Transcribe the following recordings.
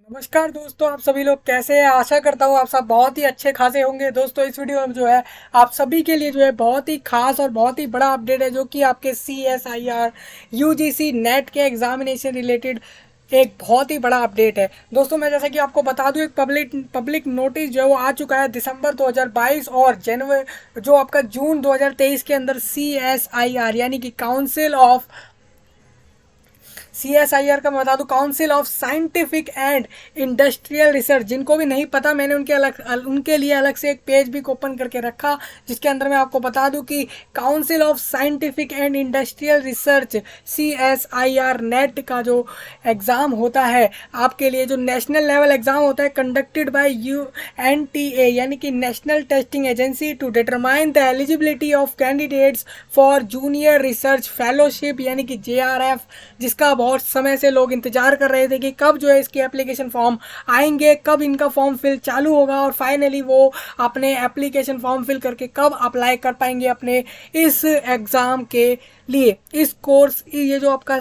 नमस्कार दोस्तों, आप सभी लोग कैसे हैं। आशा करता हूँ आप सब बहुत ही अच्छे खासे होंगे। दोस्तों इस वीडियो में जो है आप सभी के लिए जो है बहुत ही खास और बहुत ही बड़ा अपडेट है, जो कि आपके CSIR UGC नेट के एग्जामिनेशन रिलेटेड एक बहुत ही बड़ा अपडेट है। दोस्तों मैं जैसा कि आपको बता दूं, एक पब्लिक नोटिस जो है वो आ चुका है दिसंबर 2022 और जनवरी जो आपका जून 2023 के अंदर CSIR यानी कि CSIR का मैं बता दूं, council of scientific and industrial research. जिनको भी नहीं पता, मैंने उनके लिए अलग से एक पेज भी ओपन करके रखा, जिसके अंदर मैं आपको बता दूं कि council of scientific and industrial research CSIR net का जो एग्ज़ाम होता है आपके लिए, जो नेशनल लेवल एग्ज़ाम होता है कंडक्टेड बाय UNTA यानी कि National Testing Agency to determine the eligibility of candidates for Junior Research Fellowship यानी कि JRF, जिसका बहुत समय से लोग इंतजार कर रहे थे कि कब जो है इसकी एप्लीकेशन फॉर्म आएंगे, कब इनका फॉर्म फिल चालू होगा और फाइनली वो अपने एप्लीकेशन फॉर्म फिल करके कब अप्लाई कर पाएंगे अपने इस एग्ज़ाम के लिए। इस कोर्स ये जो आपका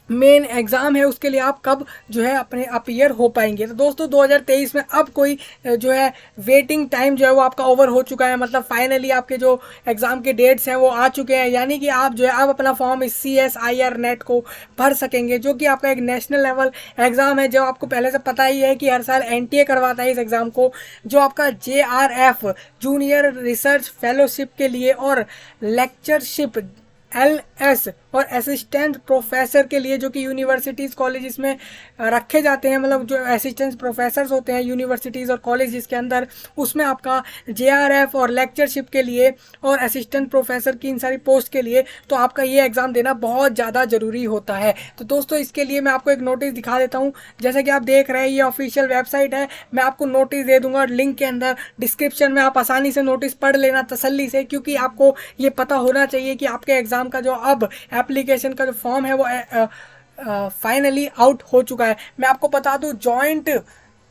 मेन एग्ज़ाम है उसके लिए आप कब जो है अपने अपीयर हो पाएंगे। तो दोस्तों 2023 में अब कोई जो है वेटिंग टाइम जो है वो आपका ओवर हो चुका है, मतलब फाइनली आपके जो एग्ज़ाम के डेट्स हैं वो आ चुके हैं, यानी कि आप जो है अब अपना फॉर्म इस CSIR नेट को भर सकेंगे, जो कि आपका एक नेशनल लेवल एग्ज़ाम है। जो आपको पहले से पता ही है कि हर साल NTA करवाता है इस एग्ज़ाम को, जो आपका JRF जूनियर रिसर्च फेलोशिप के लिए और लेक्चरशिप LS और असिस्टेंट प्रोफेसर के लिए, जो कि यूनिवर्सिटीज़ कॉलेज में रखे जाते हैं, मतलब जो असिस्टेंट प्रोफेसर्स होते हैं यूनिवर्सिटीज़ और कॉलेज के अंदर, उसमें आपका JRF और लेक्चरशिप के लिए और असिस्टेंट प्रोफेसर की इन सारी पोस्ट के लिए तो आपका ये एग्ज़ाम देना बहुत ज़्यादा ज़रूरी होता है। तो दोस्तों इसके लिए मैं आपको एक नोटिस दिखा देता हूँ। जैसा कि आप देख रहे हैं ये ऑफिशियल वेबसाइट है, मैं आपको नोटिस दे दूंगा लिंक के अंदर डिस्क्रिप्शन में, आप आसानी से नोटिस पढ़ लेना तसल्ली से, क्योंकि आपको ये पता होना चाहिए कि आपके एग्ज़ाम का जो अब एप्लीकेशन का जो फॉर्म है वो फाइनली आउट हो चुका है। मैं आपको बता दूं, joint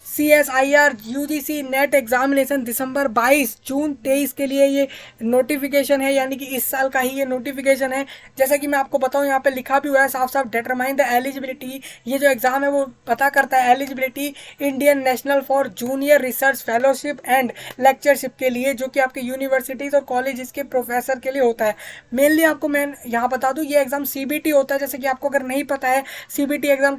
CSIR UGC net examination दिसंबर 22 जून 23 के लिए ये नोटिफिकेशन है, यानी कि इस साल का ही ये नोटिफिकेशन है। जैसा कि मैं आपको बताऊं, यहाँ पे लिखा भी हुआ है साफ साफ, डिटरमाइन द एलिजिबिलिटी। ये जो एग्ज़ाम है वो पता करता है eligibility Indian national for Junior Research fellowship and lectureship के लिए, जो कि आपके यूनिवर्सिटीज़ और कॉलेज के प्रोफेसर के लिए होता है। मेनली आपको मैं यहाँ बता दूँ, ये एग्ज़ाम CBT होता है। जैसे कि आपको अगर नहीं पता है CBT एग्ज़ाम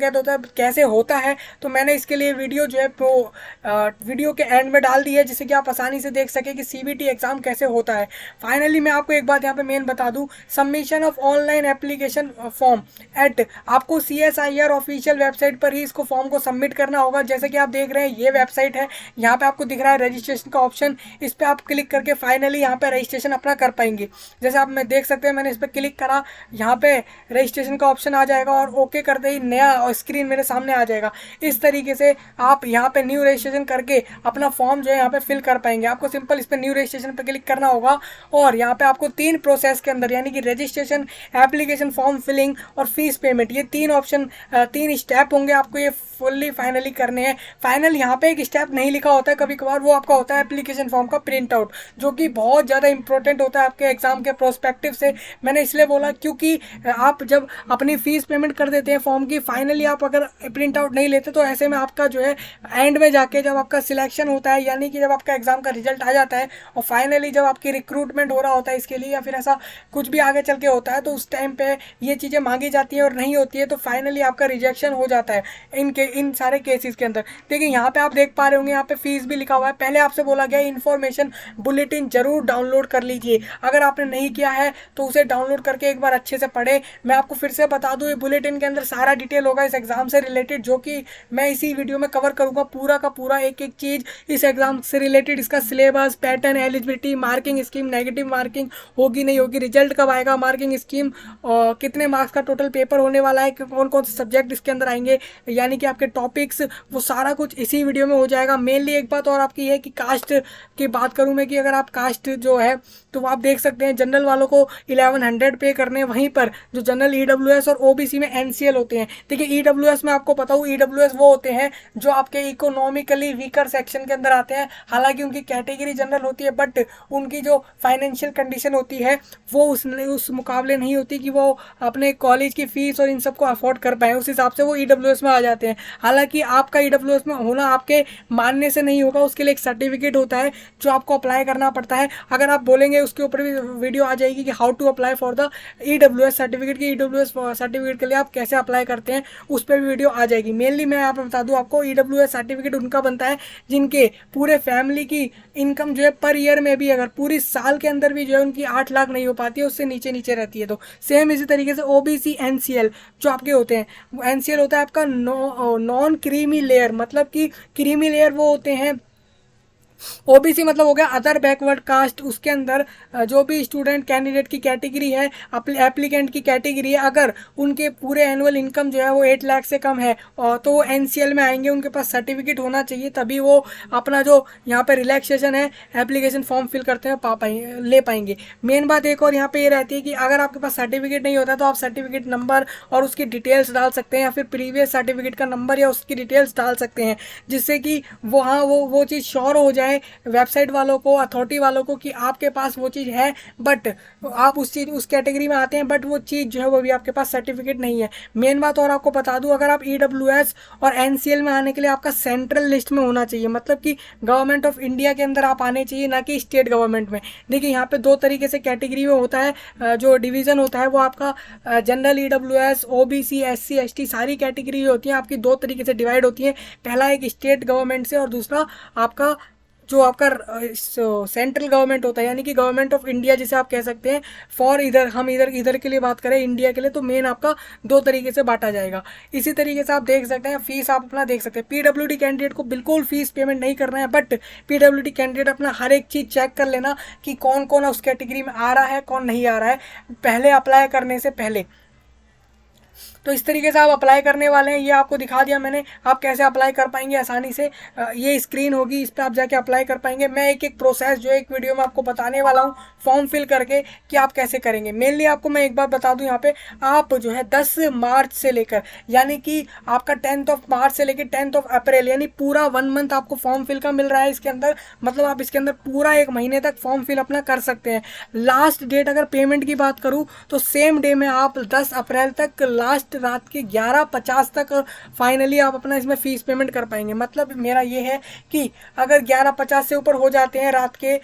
कैसे होता है, तो मैंने इसके लिए वीडियो जो है वीडियो के एंड में डाल दी है, जिससे कि आप आसानी से देख सके कि CBT एग्ज़ाम कैसे होता है। फाइनली मैं आपको एक बात यहाँ पे मेन बता दूँ, submission of online application form at, आपको CSIR ऑफिशियल वेबसाइट पर ही इसको फॉर्म को सबमिट करना होगा। जैसे कि आप देख रहे हैं ये वेबसाइट है, यहाँ पे आपको दिख रहा है रजिस्ट्रेशन का ऑप्शन, इस पर आप क्लिक करके फाइनली यहाँ पे रजिस्ट्रेशन अपना कर पाएंगे। जैसे आप मैं देख सकते हैं, मैंने इस पर क्लिक करा, यहाँ पे रजिस्ट्रेशन का ऑप्शन आ जाएगा और ओके करते ही नया स्क्रीन मेरे सामने आ जाएगा। इस तरीके से आप यहाँ पे न्यू रजिस्ट्रेशन करके अपना फॉर्म जो है यहाँ पे फिल कर पाएंगे। आपको सिंपल इस पर न्यू रजिस्ट्रेशन पे क्लिक करना होगा और यहाँ पे आपको 3 प्रोसेस के अंदर, यानी कि रजिस्ट्रेशन, एप्लीकेशन फॉर्म फिलिंग और फीस पेमेंट, ये 3 ऑप्शन 3 स्टेप होंगे, आपको ये फुल्ली फाइनली करने हैं। फाइनल यहाँ पे एक स्टेप नहीं लिखा होता है कभी कभार, वो आपका होता है एप्लीकेशन फॉर्म का प्रिंट आउट, जो कि बहुत ज़्यादा इंपॉर्टेंट होता है आपके एग्जाम के प्रोस्पेक्टिव से। मैंने इसलिए बोला क्योंकि आप जब अपनी फीस पेमेंट कर देते हैं फॉर्म की, फाइनली आप अगर प्रिंट आउट नहीं लेते तो ऐसे में आपका जो है एंड में जाके जब आपका सिलेक्शन होता है, यानी कि जब आपका एग्जाम का रिजल्ट आ जाता है और फाइनली जब आपकी रिक्रूटमेंट हो रहा होता है इसके लिए, या फिर ऐसा कुछ भी आगे चल के होता है, तो उस टाइम पे ये चीज़ें मांगी जाती हैं और नहीं होती है, तो फाइनली आपका रिजेक्शन हो जाता है इन सारे केसेस के अंदर। देखिए यहाँ पे आप देख पा रहे होंगे, यहाँ पे फीस भी लिखा हुआ है। पहले आपसे बोला गया इन्फॉर्मेशन बुलेटिन जरूर डाउनलोड कर लीजिए, अगर आपने नहीं किया है तो उसे डाउनलोड करके एक बार अच्छे से पढ़े। मैं आपको फिर से बता दूं, ये बुलेटिन के अंदर सारा डिटेल होगा इस एग्जाम से रिलेटेड, जो कि मैं इसी वीडियो में कवर करूंगा पूरा का पूरा, एक एक चीज इस एग्जाम से रिलेटेड, इसका syllabus, pattern, eligibility, marking scheme, negative marking होगी नहीं होगी, रिजल्ट कब आएगा, मार्किंग स्कीम, कितने मार्क्स का टोटल पेपर होने वाला है, कौन कौन से सब्जेक्ट इसके अंदर आएंगे, यानी कि आपके टॉपिक्स, वो सारा कुछ इसी वीडियो में हो जाएगा। मेनली एक बात और आपकी है कि कास्ट की बात करूं मैं, कि अगर आप कास्ट जो है तो आप देख सकते हैं जनरल वालों को 1100 पे करने, वहीं पर जो जनरल EWS और OBC में NCL होते हैं। देखिए EWS में आपको पता हो, EWS वो होते हैं जो आपके इकोनॉमिकली वीकर सेक्शन के अंदर आते हैं। हालांकि उनकी कैटेगरी जनरल होती है, बट उनकी जो फाइनेंशियल कंडीशन होती है वो उस मुकाबले नहीं होती कि वो अपने कॉलेज की फीस और इन सबको अफोर्ड कर पाए। उस हिसाब से वो ईडब्ल्यूएस में आ जाते हैं। हालांकि आपका ईडब्ल्यूएस में होना आपके मानने से नहीं होगा, उसके लिए एक सर्टिफिकेट होता है जो आपको अप्लाई करना पड़ता है। अगर आप बोलेंगे उसके ऊपर भी वीडियो आ जाएगी कि how to apply for the EWS certificate, की ईडब्ल्यूएस सर्टिफिकेट के लिए आप कैसे अप्लाई करते हैं, उस पर भी वीडियो आ जाएगी। मेनली मैं यहाँ पे बता दूँ आपको, ईडब्ल्यूएस सर्टिफिकेट उनका बनता है जिनके पूरे फैमिली की इनकम जो है पर ईयर में भी, अगर पूरी साल के अंदर भी जो है उनकी 8 लाख नहीं हो पाती है, उससे नीचे नीचे रहती है। तो सेम इसी तरीके से ओबीसी एनसीएल जो आपके होते हैं, एनसीएल होता है आपका नॉन क्रीमी लेयर, मतलब कि क्रीमी लेयर वो होते हैं। ओबीसी मतलब हो गया अदर बैकवर्ड कास्ट, उसके अंदर जो भी स्टूडेंट कैंडिडेट की कैटेगरी है, एप्लीकेंट की कैटेगरी है, अगर उनके पूरे एनुअल इनकम जो है वो 8 लाख से कम है तो वो एनसीएल में आएंगे। उनके पास सर्टिफिकेट होना चाहिए, तभी वो अपना जो यहाँ पे रिलैक्सेशन है एप्लीकेशन फॉर्म फिल करते हैं ले पाएंगे। मेन बात एक और यहाँ पे ये रहती है कि अगर आपके पास सर्टिफिकेट नहीं होता तो आप सर्टिफिकेट नंबर और उसकी डिटेल्स डाल सकते हैं, या फिर प्रीवियस सर्टिफिकेट का नंबर या उसकी डिटेल्स डाल सकते हैं, जिससे कि वहाँ वो चीज़ श्योर हो जाए वेबसाइट वालों को, अथॉरिटी वालों को, कि आपके पास वो चीज़ है, बट आप उस कैटेगरी में आते हैं, बट वो चीज़ जो है वो भी आपके पास सर्टिफिकेट नहीं है। मेन बात और आपको बता दूं, अगर आप ईडब्ल्यूएस और एनसीएल में आने के लिए आपका सेंट्रल लिस्ट में होना चाहिए, मतलब कि गवर्नमेंट ऑफ इंडिया के अंदर आप आने चाहिए, ना कि स्टेट गवर्नमेंट में। देखिए यहाँ पे 2 तरीके से कैटेगरी में होता है, जो डिवीज़न होता है वो आपका general EWS, OBC, SC, ST, सारी कैटेगरी जो होती है आपकी 2 तरीके से डिवाइड होती है। पहला एक स्टेट गवर्नमेंट से, और दूसरा आपका जो आपका सेंट्रल गवर्नमेंट होता है, यानी कि गवर्नमेंट ऑफ इंडिया जिसे आप कह सकते हैं। फॉर इधर हम इधर के लिए बात करें, इंडिया के लिए, तो मेन आपका 2 तरीके से बांटा जाएगा। इसी तरीके से आप देख सकते हैं, फीस आप अपना देख सकते हैं। पीडब्ल्यूडी कैंडिडेट को बिल्कुल फीस पेमेंट नहीं करना है, बट पीडब्ल्यूडी कैंडिडेट अपना हर एक चीज़ चेक कर लेना कि कौन कौन उस कैटेगरी में आ रहा है, कौन नहीं आ रहा है, पहले अप्लाई करने से पहले। तो इस तरीके से आप अप्लाई करने वाले हैं, ये आपको दिखा दिया मैंने, आप कैसे अप्लाई कर पाएंगे आसानी से। ये स्क्रीन होगी, इस पर आप जाके अप्लाई कर पाएंगे। मैं एक एक प्रोसेस जो एक वीडियो में आपको बताने वाला हूँ फॉर्म फिल करके कि आप कैसे करेंगे। मेनली आपको मैं एक बात बता दूँ, यहाँ पे आप जो है 10 मार्च से लेकर, यानी कि आपका 10 मार्च से लेकर 10 अप्रैल, यानी पूरा 1 मंथ आपको फॉर्म फिल का मिल रहा है इसके अंदर। मतलब आप इसके अंदर पूरा 1 महीने तक फॉर्म फिल अपना कर सकते हैं। लास्ट डेट अगर पेमेंट की बात करूँ तो सेम डे में आप 10 अप्रैल तक लास्ट रात के 11:50 तक फाइनली आप अपना इसमें फ़ीस पेमेंट कर पाएंगे। मतलब मेरा ये है कि अगर 11:50 से ऊपर हो जाते हैं रात के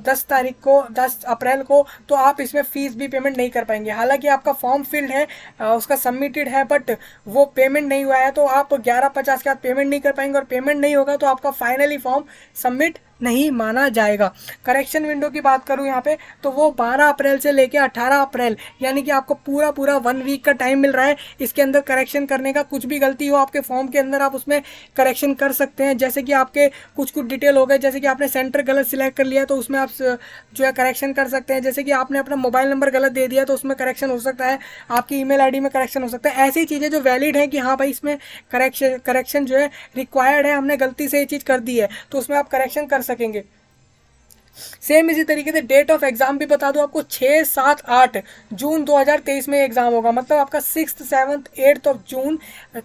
10 तारीख को, 10 अप्रैल को, तो आप इसमें फ़ीस भी पेमेंट नहीं कर पाएंगे। हालांकि आपका फॉर्म फिल्ड है, उसका सबमिटेड है, बट वो पेमेंट नहीं हुआ है, तो आप 11:50 के बाद पेमेंट नहीं कर पाएंगे, और पेमेंट नहीं होगा तो आपका फाइनली फॉर्म सबमिट नहीं माना जाएगा। करेक्शन विंडो की बात करूं यहाँ पे, तो वो 12 अप्रैल से लेके 18 अप्रैल, यानी कि आपको पूरा 1 वीक का टाइम मिल रहा है इसके अंदर करेक्शन करने का। कुछ भी गलती हो आपके फॉर्म के अंदर, आप उसमें करेक्शन कर सकते हैं। जैसे कि आपके कुछ डिटेल हो गए, जैसे कि आपने सेंटर गलत सिलेक्ट कर लिया तो उसमें आप जो है करेक्शन कर सकते हैं। जैसे कि आपने अपना मोबाइल नंबर गलत दे दिया तो उसमें करेक्शन हो सकता है, आपकी ईमेल आईडी में करेक्शन हो सकता है। ऐसी चीज़ें जो वैलिड है कि हाँ भाई इसमें करेक्शन जो है रिक्वायर्ड है, हमने गलती से ये चीज़ कर दी है, तो उसमें आप करेक्शन कर सकेंगे। सेम इसी तरीके से डेट ऑफ एग्जाम भी बता दूं आपको, 6, 7, 8 जून 2023 में एग्जाम होगा। मतलब आपका 6, 7, 8 ऑफ जून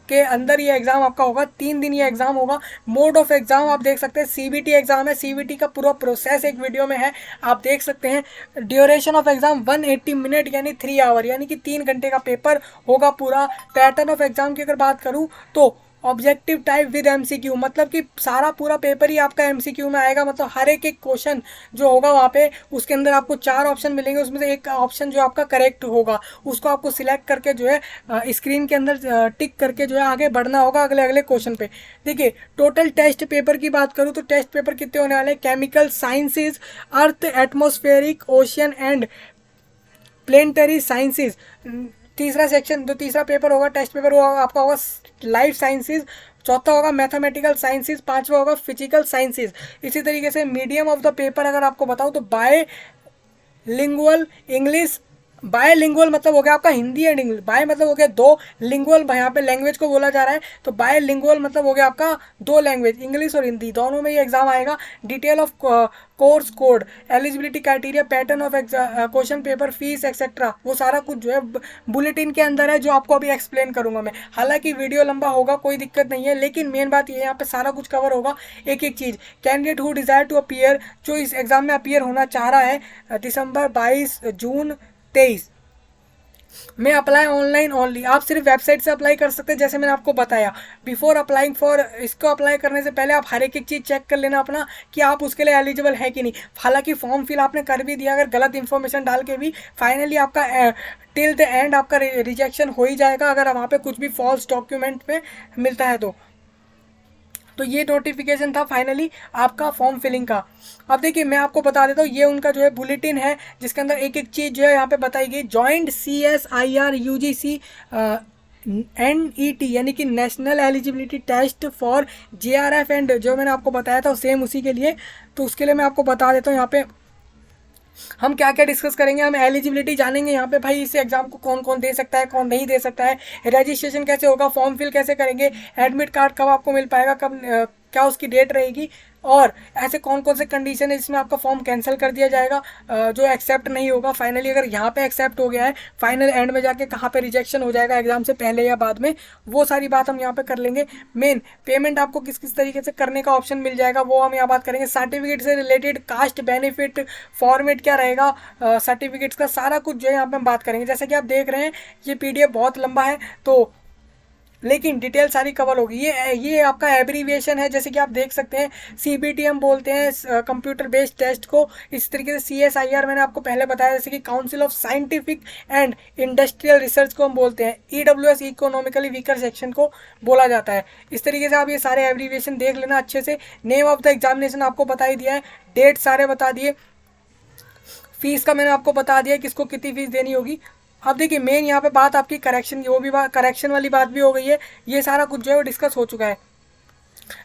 के अंदर ये एग्जाम आपका होगा। 3 दिन ये एग्जाम होगा। मोड ऑफ एग्जाम आप देख सकते हैं, सीबीटी एग्जाम है। सीबीटी का पूरा प्रोसेस एक वीडियो में है, आप देख सकते हैं। ड्यूरेशन ऑफ एग्जाम 180 मिनट यानी 3 आवर, यानी कि 3 घंटे का पेपर होगा पूरा। पैटर्न ऑफ एग्जाम की अगर बात करूँ तो ऑब्जेक्टिव टाइप विद एमसीक्यू, मतलब कि सारा पूरा पेपर ही आपका एमसीक्यू में आएगा। मतलब हर एक क्वेश्चन जो होगा वहाँ पे, उसके अंदर आपको 4 ऑप्शन मिलेंगे, उसमें से एक ऑप्शन जो आपका करेक्ट होगा उसको आपको सिलेक्ट करके जो है स्क्रीन के अंदर टिक करके जो है आगे बढ़ना होगा अगले क्वेश्चन पे। देखिए टोटल टेस्ट पेपर की बात करूँ तो टेस्ट पेपर कितने होने वाले हैं? Chemical sciences, earth, atmospheric, ocean and planetary sciences. तीसरा सेक्शन जो तीसरा पेपर होगा, टेस्ट पेपर होगा आपका, होगा लाइफ साइंसेज। चौथा होगा मैथमेटिकल साइंसेज। 5वां होगा फिजिकल साइंसेज। इसी तरीके से मीडियम ऑफ द पेपर अगर आपको बताऊं तो बाय लिंगुअल इंग्लिश बायलिंगुअल मतलब हो गया आपका हिंदी एंड इंग्लिश, बाय मतलब हो गया दो, लिंगुअल यहाँ पे लैंग्वेज को बोला जा रहा है, तो बायलिंगुअल मतलब हो गया आपका दो लैंग्वेज, इंग्लिश और हिंदी दोनों में ये एग्जाम आएगा। Detail of course code, eligibility criteria, pattern of question paper, fees etcetera, वो सारा कुछ जो है बुलेटिन के अंदर है, जो आपको अभी एक्सप्लेन करूंगा मैं। हालांकि वीडियो लंबा होगा, कोई दिक्कत नहीं है, लेकिन मेन बात ये है यहाँ पे सारा कुछ कवर होगा, एक एक चीज। Candidate who desire to appear, जो इस एग्जाम में अपीयर होना चाह रहा है, दिसंबर 22 जून 23 में अप्लाई ऑनलाइन ओनली, आप सिर्फ वेबसाइट से अप्लाई कर सकते हैं, जैसे मैंने आपको बताया। बिफोर अप्लाइंग फॉर, इसको अप्लाई करने से पहले आप हर एक चीज़ चेक कर लेना अपना कि आप उसके लिए एलिजिबल है कि नहीं। हालांकि फॉर्म फिल आपने कर भी दिया, अगर गलत इन्फॉर्मेशन डाल के भी, फाइनली आपका टिल द एंड आपका रिजेक्शन हो ही जाएगा, अगर वहाँ पे कुछ भी फॉल्स डॉक्यूमेंट में मिलता है तो ये नोटिफिकेशन था फाइनली आपका फॉर्म फिलिंग का। अब देखिए मैं आपको बता देता हूँ, ये उनका जो है बुलेटिन है, जिसके अंदर एक एक चीज़ जो है यहाँ पे बताई गई। जॉइंट CSIR UGC NET यानी कि National eligibility Test for JRF, and जो मैंने आपको बताया था सेम उसी के लिए, तो उसके लिए मैं आपको बता देता हूँ यहाँ पे हम क्या क्या डिस्कस करेंगे। हम एलिजिबिलिटी जानेंगे यहाँ पे, भाई इस एग्जाम को कौन कौन दे सकता है, कौन नहीं दे सकता है, रजिस्ट्रेशन कैसे होगा, फॉर्म फिल कैसे करेंगे, एडमिट कार्ड कब आपको मिल पाएगा, कब क्या उसकी डेट रहेगी, और ऐसे कौन कौन से कंडीशन है जिसमें आपका फॉर्म कैंसिल कर दिया जाएगा, जो एक्सेप्ट नहीं होगा। फाइनली अगर यहाँ पे एक्सेप्ट हो गया है, फाइनल एंड में जाके कहाँ पे रिजेक्शन हो जाएगा एग्जाम से पहले या बाद में, वो सारी बात हम यहाँ पे कर लेंगे। मेन पेमेंट आपको किस किस तरीके से करने का ऑप्शन मिल जाएगा, वो हम यहाँ बात करेंगे। सर्टिफिकेट से रिलेटेड कास्ट बेनिफिट फॉर्मेट क्या रहेगा, सर्टिफिकेट्स का सारा कुछ जो है यहाँ पे हम बात करेंगे। जैसे कि आप देख रहे हैं ये PDF बहुत लंबा है, तो लेकिन डिटेल सारी कवर होगी। ये आपका एब्रीविएशन है, जैसे कि आप देख सकते हैं CBT हम बोलते हैं कंप्यूटर बेस्ड टेस्ट को। इस तरीके से CSIR मैंने आपको पहले बताया, जैसे कि council of scientific and industrial research को हम बोलते हैं। EWS इकोनॉमिकली वीकर सेक्शन को बोला जाता है। इस तरीके से आप ये सारे एब्रीविएशन देख लेना अच्छे से। नेम ऑफ द एग्जामिनेशन आपको बता ही दिया है, डेट सारे बता दिए, फीस का मैंने आपको बता दिया किसको कितनी फीस देनी होगी। अब देखिए मेन यहाँ पे बात आपकी करेक्शन की, वो भी बात करेक्शन वाली बात भी हो गई है। ये सारा कुछ जो है वो डिस्कस हो चुका है।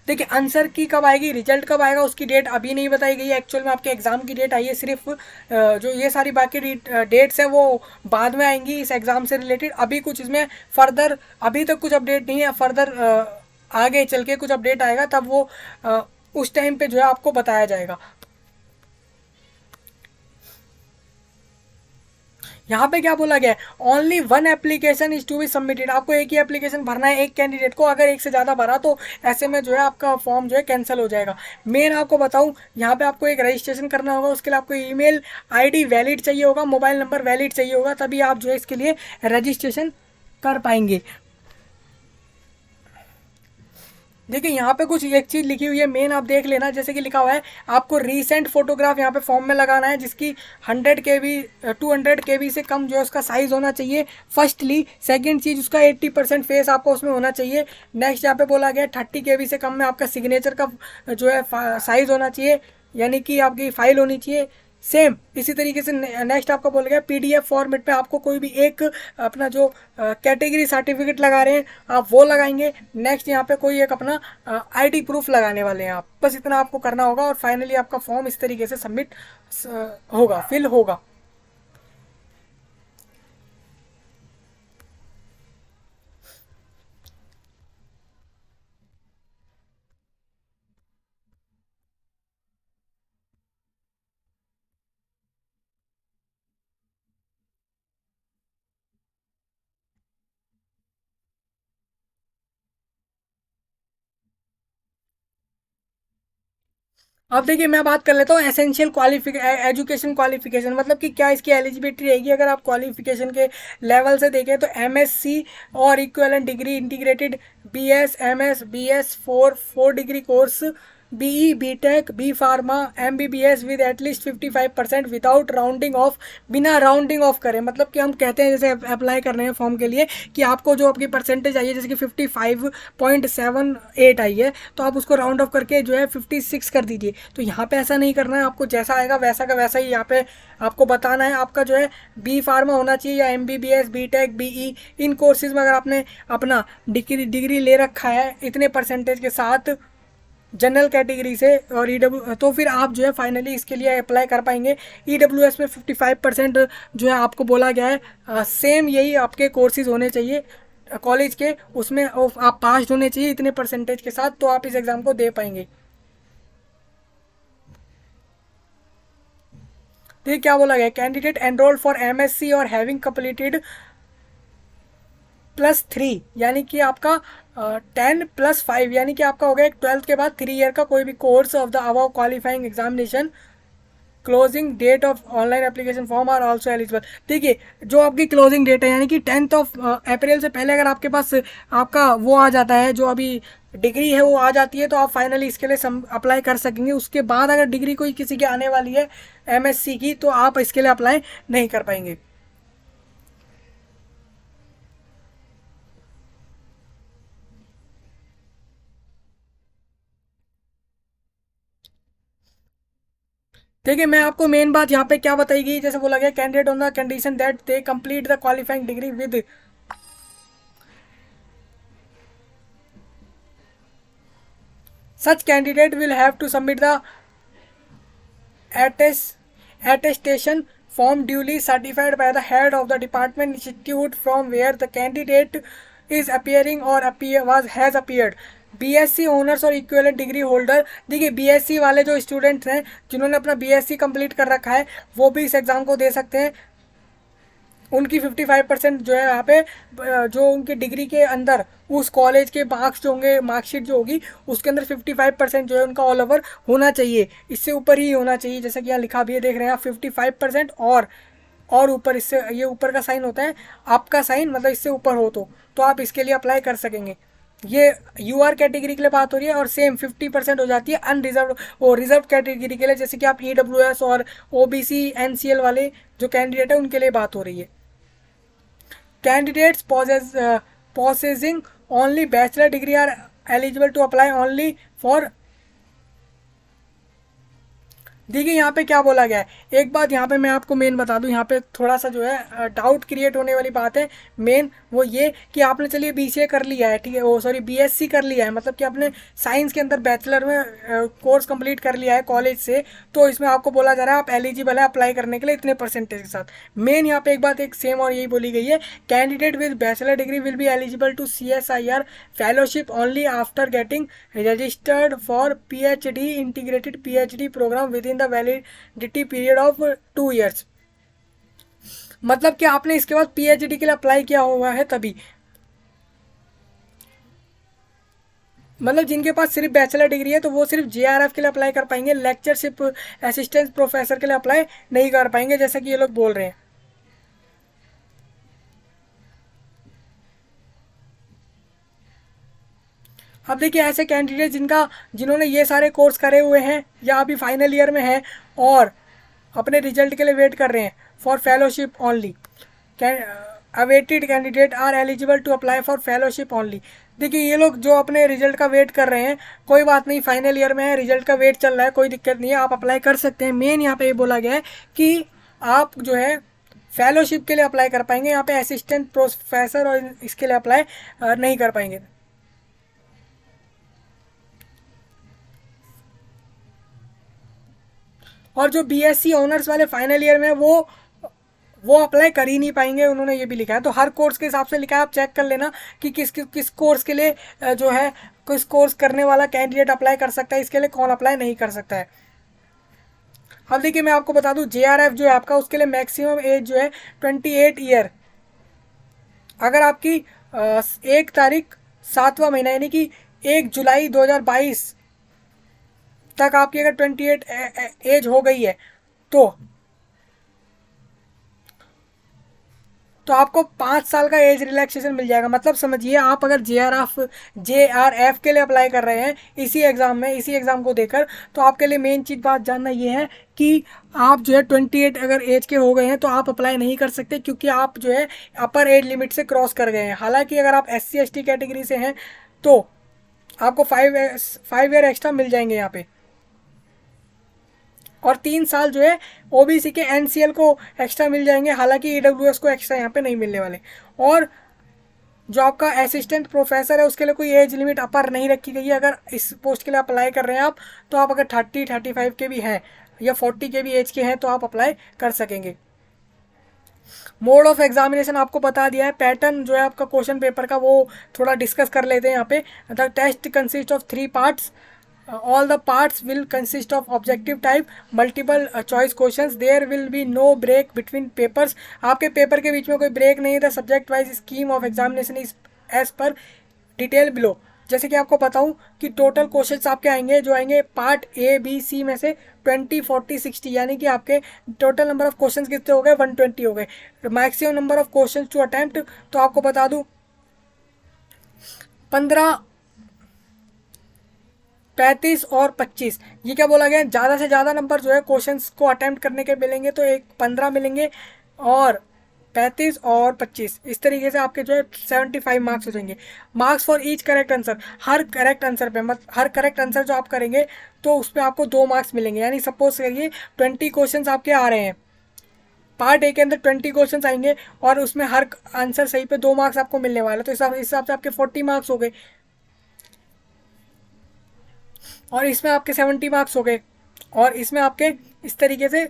देखिए आंसर की कब आएगी, रिजल्ट कब आएगा, उसकी डेट अभी नहीं बताई गई है। एक्चुअल में आपके एग्जाम की डेट आई है, सिर्फ जो ये सारी बाकी डेट्स हैं वो बाद में आएंगी इस एग्जाम से रिलेटेड। अभी कुछ इसमें फर्दर अभी तक कुछ अपडेट नहीं है, फर्दर आगे चल के कुछ अपडेट आएगा, तब वो उस टाइम पे जो है आपको बताया जाएगा। यहाँ पे क्या बोला गया है, only one application is to be submitted, आपको एक ही एप्लीकेशन भरना है एक कैंडिडेट को। अगर एक से ज़्यादा भरा तो ऐसे में जो है आपका फॉर्म जो है कैंसिल हो जाएगा। मेन आपको बताऊँ, यहाँ पे आपको एक रजिस्ट्रेशन करना होगा, उसके लिए आपको ईमेल ID वैलिड चाहिए होगा, मोबाइल नंबर वैलिड चाहिए होगा, तभी आप जो है इसके लिए रजिस्ट्रेशन कर पाएंगे। देखिए यहाँ पे कुछ एक चीज़ लिखी हुई है, मेन आप देख लेना, जैसे कि लिखा हुआ है आपको रीसेंट फोटोग्राफ यहाँ पे फॉर्म में लगाना है, जिसकी 100 KB 200 KB से कम जो है उसका साइज़ होना चाहिए फर्स्टली। सेकंड चीज़, उसका 80% फेस आपको उसमें होना चाहिए। नेक्स्ट यहाँ पे बोला गया 30 KB से कम में आपका सिग्नेचर का जो है साइज़ होना चाहिए, यानी कि आपकी फाइल होनी चाहिए। सेम इसी तरीके से नेक्स्ट आपका बोला गया PDF फॉर्मेट पे आपको कोई भी एक अपना जो कैटेगरी सर्टिफिकेट लगा रहे हैं आप वो लगाएंगे। नेक्स्ट यहाँ पे कोई एक अपना ID प्रूफ लगाने वाले हैं आप, बस इतना आपको करना होगा, और फाइनली आपका फॉर्म इस तरीके से सबमिट होगा, फिल होगा। अब देखिए मैं बात कर लेता हूँ एसेंशियल एजुकेशन क्वालिफिकेशन, मतलब कि क्या इसकी एलिजिबिलिटी रहेगी। अगर आप क्वालिफिकेशन के लेवल से देखें तो MSc और equivalent degree integrated, BS MS BS 4 degree course, BE BTech B pharma MBBS with at least 55% without rounding off, बिना राउंडिंग ऑफ करें। मतलब कि हम कहते हैं जैसे अप्लाई कर रहे हैं फॉर्म के लिए कि आपको जो आपकी परसेंटेज आई है जैसे कि 55.78 आई है, तो आप उसको राउंड ऑफ करके जो है 56 कर दीजिए। तो यहाँ पे ऐसा नहीं करना है, आपको जैसा आएगा वैसा का वैसा ही यहाँ पे आपको बताना है। आपका जो है B फार्मा होना चाहिए या MBBS BTech BE, in courses में अगर आपने अपना डिग्री ले रखा है इतने परसेंटेज के साथ, जनरल कैटेगरी से और ईडब्ल्यू, तो फिर आप जो है फाइनली इसके लिए अप्लाई कर पाएंगे। ईडब्ल्यूएस में 55% जो है आपको बोला गया है, सेम यही आपके कोर्सेज होने चाहिए कॉलेज के, उसमें आप पास होने चाहिए इतने परसेंटेज के साथ, तो आप इस एग्ज़ाम को दे पाएंगे। देखिए क्या बोला गया, कैंडिडेट एनरोल्ड फॉर एमएससी और हैविंग कंप्लीटेड +3, यानी कि आपका 10+5, यानी कि आपका हो गया 12th के बाद 3 ईयर का कोई भी course of the above qualifying examination, closing date of online application form are also eligible. देखिए जो आपकी क्लोजिंग डेट है, यानी कि 10 अप्रैल से पहले अगर आपके पास आपका वो आ जाता है, जो अभी डिग्री है वो आ जाती है, तो आप फाइनली इसके लिए अप्लाई कर सकेंगे। उसके बाद अगर डिग्री कोई किसी की आने वाली है एमएससी की, तो आप इसके लिए अप्लाई नहीं कर पाएंगे। देखिए मैं आपको मेन बात यहाँ पे क्या बताई गई, जैसे बोला गया candidate on the condition that they complete the qualifying degree with, such candidate will have to submit the attestation form duly certified by the head of the department institute from where the candidate is appearing or has appeared। BSc honours और equivalent degree holder, देखिए BSc वाले जो students हैं जिन्होंने अपना BSc complete कर रखा है, वो भी इस एग्ज़ाम को दे सकते हैं। उनकी 55% जो है यहाँ पे जो उनकी डिग्री के अंदर उस कॉलेज के मार्क्स जो होंगे, मार्कशीट जो होगी उसके अंदर 55% जो है उनका ऑल ओवर होना चाहिए, इससे ऊपर ही होना चाहिए। जैसा कि यहाँ लिखा भी है, देख रहे हैं आप 55% और ऊपर, इससे ये ऊपर का साइन होता है आपका साइन, मतलब इससे ऊपर हो तो आप इसके लिए अप्लाई कर सकेंगे। ये यूआर कैटेगरी के लिए बात हो रही है, और सेम 50% हो जाती है अनरिजर्व और रिजर्व कैटेगरी के लिए, जैसे कि आप ईडब्ल्यूएस और ओबीसी एनसीएल वाले जो कैंडिडेट है उनके लिए बात हो रही है। Candidates possessing only bachelor degree are eligible to apply only for, देखिए यहाँ पे क्या बोला गया है, एक बात यहाँ पे मैं आपको मेन बता दूँ, यहाँ पे थोड़ा सा जो है डाउट क्रिएट होने वाली बात है मेन, वो ये कि आपने चलिए बीसीए कर लिया है, ठीक है, ओ सॉरी बीएससी कर लिया है, मतलब कि आपने साइंस के अंदर बैचलर में कोर्स कंप्लीट कर लिया है कॉलेज से, तो इसमें आपको बोला जा रहा है आप एलिजिबल है अप्लाई करने के लिए इतने परसेंटेज के साथ। मेन यहाँ पे एक बात एक सेम और यही बोली गई है, candidate with bachelor degree will be eligible to CSIR fellowship only after getting registered for PhD integrated PhD programme with in the validity period of 2 years. मतलब कि आपने इसके बाद PhD के लिए अप्लाई किया हुआ है तभी, मतलब जिनके पास सिर्फ बैचलर डिग्री है तो वो सिर्फ JRF के लिए अप्लाई कर पाएंगे, लेक्चरशिप असिस्टेंट प्रोफेसर के लिए अप्लाई नहीं कर पाएंगे, जैसा कि ये लोग बोल रहे हैं। अब देखिए ऐसे कैंडिडेट जिन्होंने ये सारे कोर्स करे हुए हैं या अभी फाइनल ईयर में हैं और अपने रिजल्ट के लिए वेट कर रहे हैं for fellowship only, awaited candidate are eligible to apply for fellowship only. देखिए ये लोग जो अपने रिजल्ट का वेट कर रहे हैं, कोई बात नहीं, फाइनल ईयर में है, रिजल्ट का वेट चल रहा है, कोई दिक्कत नहीं है, आप अप्लाई कर सकते हैं। मेन यहाँ पे ये बोला गया है कि आप जो है फेलोशिप के लिए अप्लाई कर पाएंगे, यहाँ पे असिस्टेंट प्रोफेसर और इसके लिए अप्लाई नहीं कर पाएंगे। और जो बीएससी ऑनर्स वाले फाइनल ईयर में वो अप्लाई कर ही नहीं पाएंगे, उन्होंने ये भी लिखा है। तो हर कोर्स के हिसाब से लिखा है, आप चेक कर लेना कि किस कोर्स के लिए जो है किस कोर्स करने वाला कैंडिडेट अप्लाई कर सकता है, इसके लिए कौन अप्लाई नहीं कर सकता है। अब देखिए मैं आपको बता दूं JRF जो है आपका, उसके लिए मैक्सिमम एज जो है 28 ईयर। अगर आपकी 1 तारीख 7वां महीना यानी कि 1 जुलाई 2022 तक आपकी अगर 28 एज हो गई है तो आपको 5 साल का एज रिलैक्सेशन मिल जाएगा। मतलब समझिए आप अगर JRF के लिए अप्लाई कर रहे हैं इसी एग्ज़ाम को देकर, तो आपके लिए मेन चीज़ बात जानना ये है कि आप जो है 28 अगर एज के हो गए हैं तो आप अप्लाई नहीं कर सकते, क्योंकि आप जो है अपर एज लिमिट से क्रॉस कर गए हैं। हालांकि अगर आप SC ST कैटेगरी से हैं तो आपको 5 ईयर एक्स्ट्रा मिल जाएंगे यहाँ पे, और 3 साल जो है ओबीसी के NCL को एक्स्ट्रा मिल जाएंगे। हालांकि EWS को एक्स्ट्रा यहाँ पे नहीं मिलने वाले। और जो आपका असिस्टेंट प्रोफेसर है उसके लिए कोई एज लिमिट अपर नहीं रखी गई है। अगर इस पोस्ट के लिए अप्लाई कर रहे हैं आप, तो आप अगर 30-35 के भी हैं या 40 के भी एज के हैं तो आप अप्लाई कर सकेंगे। मोड ऑफ एग्जामिनेशन आपको बता दिया है। पैटर्न जो है आपका क्वेश्चन पेपर का वो थोड़ा डिस्कस कर लेते हैं यहाँ पे। The test consist of 3 parts. All the parts will consist of objective type multiple choice questions. There will be no break between papers. आपके पेपर के बीच में कोई ब्रेक नहीं था। Subject wise scheme of examination is as per detail below. जैसे कि आपको बताऊं कि टोटल क्वेश्चंस आपके आएंगे, जो आएंगे पार्ट ए बी सी में से 20 40 60, यानी कि आपके टोटल नंबर ऑफ क्वेश्चंस कितने हो गए, 120 हो गए। Maximum number of questions to attempt, तो आपको बता दूं 15 35 और 25। ये क्या बोला गया, ज़्यादा से ज़्यादा नंबर जो है क्वेश्चंस को अटेम्प्ट करने के मिलेंगे, तो एक 15 मिलेंगे और 35 और 25, इस तरीके से आपके जो है 75 मार्क्स हो जाएंगे। Marks for each correct answer, her correct answer पे हर करेक्ट आंसर जो आप करेंगे तो उस पर आपको 2 मार्क्स मिलेंगे। यानी सपोज करिए 20 क्वेश्चन आपके आ रहे हैं, पार्ट ए के अंदर 20 क्वेश्चन आएंगे और उसमें हर आंसर सही पे 2 मार्क्स आपको मिलने वाला है, तो इस हिसाब से आपके 40 मार्क्स हो गए और इसमें आपके 70 मार्क्स हो गए और इसमें आपके इस तरीके से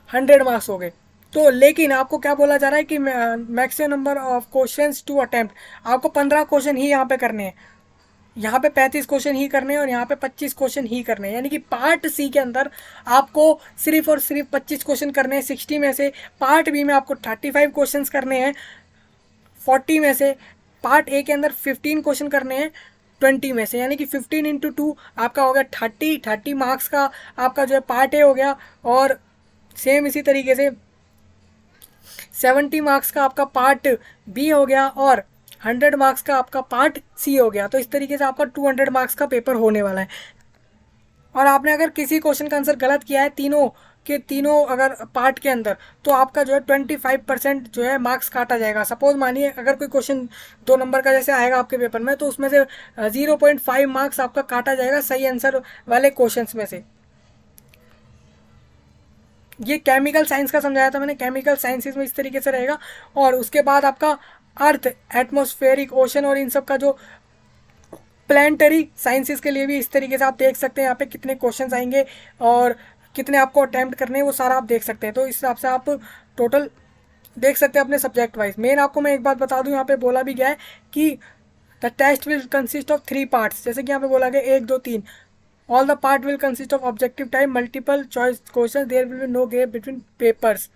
100 मार्क्स हो गए। तो लेकिन आपको क्या बोला जा रहा है कि maximum number of questions to attempt, आपको 15 क्वेश्चन ही यहाँ पे करने हैं, यहाँ पे 35 क्वेश्चन ही करने हैं और यहाँ पे 25 क्वेश्चन ही करने हैं। यानी कि पार्ट सी के अंदर आपको सिर्फ और सिर्फ 25 क्वेश्चन करने हैं 60 में से। पार्ट बी में आपको 35 क्वेश्चन करने हैं 40 में से। पार्ट ए के अंदर 15 क्वेश्चन करने हैं 20 में से, यानी कि 15 इंटू 2 आपका हो गया 30 मार्क्स का आपका जो है पार्ट ए हो गया। और सेम इसी तरीके से 70 मार्क्स का आपका पार्ट बी हो गया और 100 मार्क्स का आपका पार्ट सी हो गया। तो इस तरीके से आपका 200 मार्क्स का पेपर होने वाला है। और आपने अगर किसी क्वेश्चन का आंसर गलत किया है तीनों के तीनों अगर पार्ट के अंदर, तो आपका जो है 25% जो है मार्क्स काटा जाएगा। सपोज मानिए अगर कोई क्वेश्चन 2 नंबर का जैसे आएगा आपके पेपर में, तो उसमें से 0.5 मार्क्स आपका काटा जाएगा सही आंसर वाले क्वेश्चन में से। ये केमिकल साइंस का समझाया था मैंने, केमिकल साइंसेस में इस तरीके से रहेगा। और उसके बाद आपका अर्थ, एटमॉस्फेरिक, ओशन और इन सब का जो प्लानिटरी साइंसेस के लिए भी इस तरीके से आप देख सकते हैं यहाँ पे कितने क्वेश्चंस आएंगे और कितने आपको अटेम्प्ट करने हैं, वो सारा आप देख सकते हैं। तो इस हिसाब से आप टोटल देख सकते हैं अपने सब्जेक्ट वाइज। मेन आपको मैं एक बात बता दूं, यहाँ पे बोला भी गया है कि the test will consist of 3 parts. जैसे कि यहाँ पे बोला गया 1 2 3, all the part will consist of objective type multiple choice question, there will be no gap between papers.